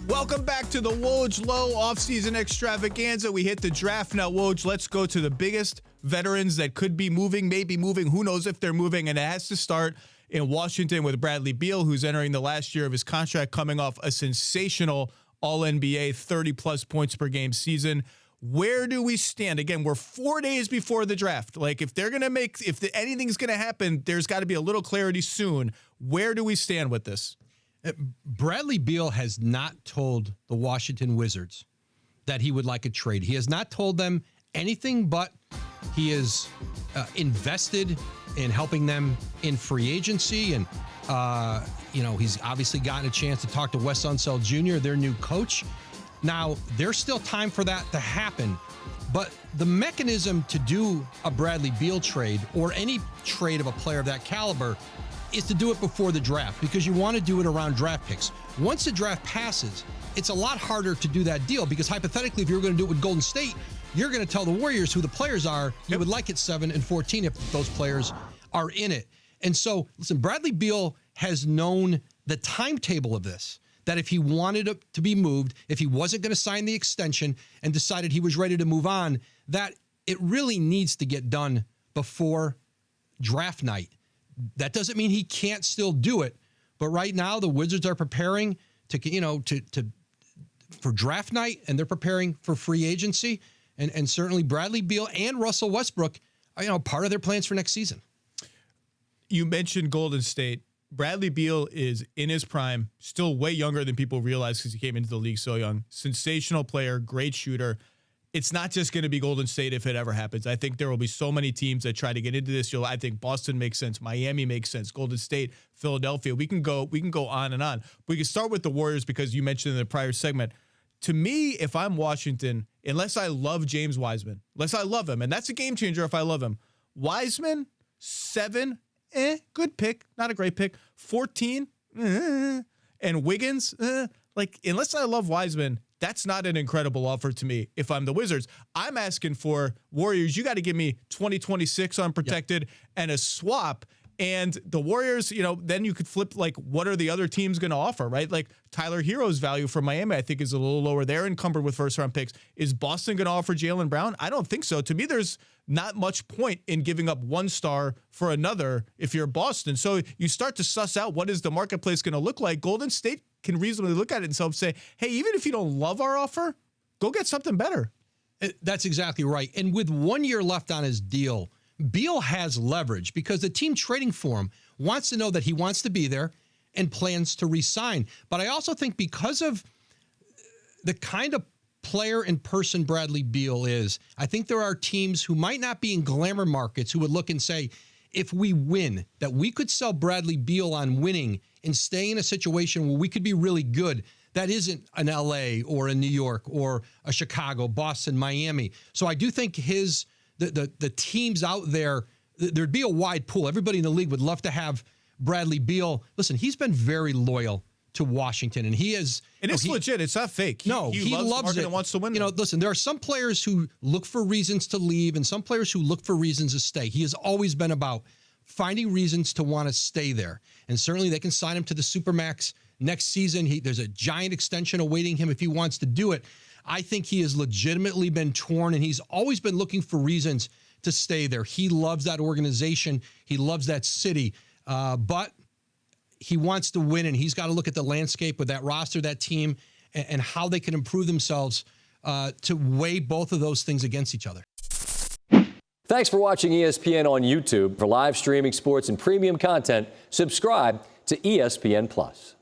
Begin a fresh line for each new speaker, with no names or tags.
Welcome back to the Woj Lowe offseason extravaganza. We hit the draft now. Woj, let's go to the biggest veterans that could be moving, maybe moving. Who knows if they're moving? And it has to start in Washington with Bradley Beal, who's entering the last year of his contract, coming off a sensational All-NBA 30-plus points per game season. Where do we stand? Again, we're 4 days before the draft. Like, if they're going to make, anything's going to happen, there's got to be a little clarity soon. Where do we stand with this?
Bradley Beal has not told the Washington Wizards that he would like a trade. He has not told them anything, but he is invested in helping them in free agency. And, he's obviously gotten a chance to talk to Wes Unseld Jr., their new coach. Now, there's still time for that to happen, but the mechanism to do a Bradley Beal trade or any trade of a player of that caliber is to do it before the draft, because you want to do it around draft picks. Once the draft passes, it's a lot harder to do that deal, because hypothetically, if you're going to do it with Golden State, you're going to tell the Warriors who the players are. You would like it 7 and 14 if those players are in it. And so, listen, Bradley Beal has known the timetable of this, that if he wanted to be moved, if he wasn't going to sign the extension and decided he was ready to move on, that it really needs to get done before draft night. That doesn't mean he can't still do it, but right now the Wizards are preparing for draft night, and they're preparing for free agency, and certainly Bradley Beal and Russell Westbrook are part of their plans for next season.
You mentioned Golden State. Bradley Beal is in his prime, still way younger than people realize because he came into the league so young. Sensational player, great shooter. It's not just going to be Golden State if it ever happens. I think there will be so many teams that try to get into this. I think Boston makes sense. Miami makes sense. Golden State, Philadelphia. We can go on and on. But we can start with the Warriors because you mentioned in the prior segment. To me, if I'm Washington, unless I love James Wiseman, unless I love him, and that's a game changer if I love him. Wiseman, 7, good pick, not a great pick. 14, and Wiggins, unless I love Wiseman, that's not an incredible offer to me if I'm the Wizards. I'm asking for Warriors, you got to give me 2026 unprotected and a swap. And the Warriors, then you could flip, what are the other teams going to offer, right? Like Tyler Hero's value from Miami, I think, is a little lower. They're encumbered with first-round picks. Is Boston going to offer Jaylen Brown? I don't think so. To me, there's not much point in giving up one star for another if you're Boston. So you start to suss out what is the marketplace going to look like. Golden State can reasonably look at it and say, hey, even if you don't love our offer, go get something better.
That's exactly right. And with 1 year left on his deal, Beal has leverage because the team trading for him wants to know that he wants to be there and plans to re-sign. But I also think because of the kind of player and person Bradley Beal is, I think there are teams who might not be in glamour markets who would look and say, if we win, that we could sell Bradley Beal on winning and stay in a situation where we could be really good. That isn't an LA or a New York or a Chicago, Boston, Miami. So I do think the teams out there, there'd be a wide pool. Everybody in the league would love to have Bradley Beal. Listen, he's been very loyal to Washington, and he is.
And it's legit. It's not fake.
He loves it
and wants to win.
Listen, there are some players who look for reasons to leave and some players who look for reasons to stay. He has always been about finding reasons to want to stay there. And certainly they can sign him to the Supermax next season. There's a giant extension awaiting him if he wants to do it. I think he has legitimately been torn, and he's always been looking for reasons to stay there. He loves that organization. He loves that city. But he wants to win, and he's got to look at the landscape with that roster, that team, and how they can improve themselves to weigh both of those things against each other.
Thanks for watching ESPN on YouTube. For live streaming sports and premium content, subscribe to ESPN+.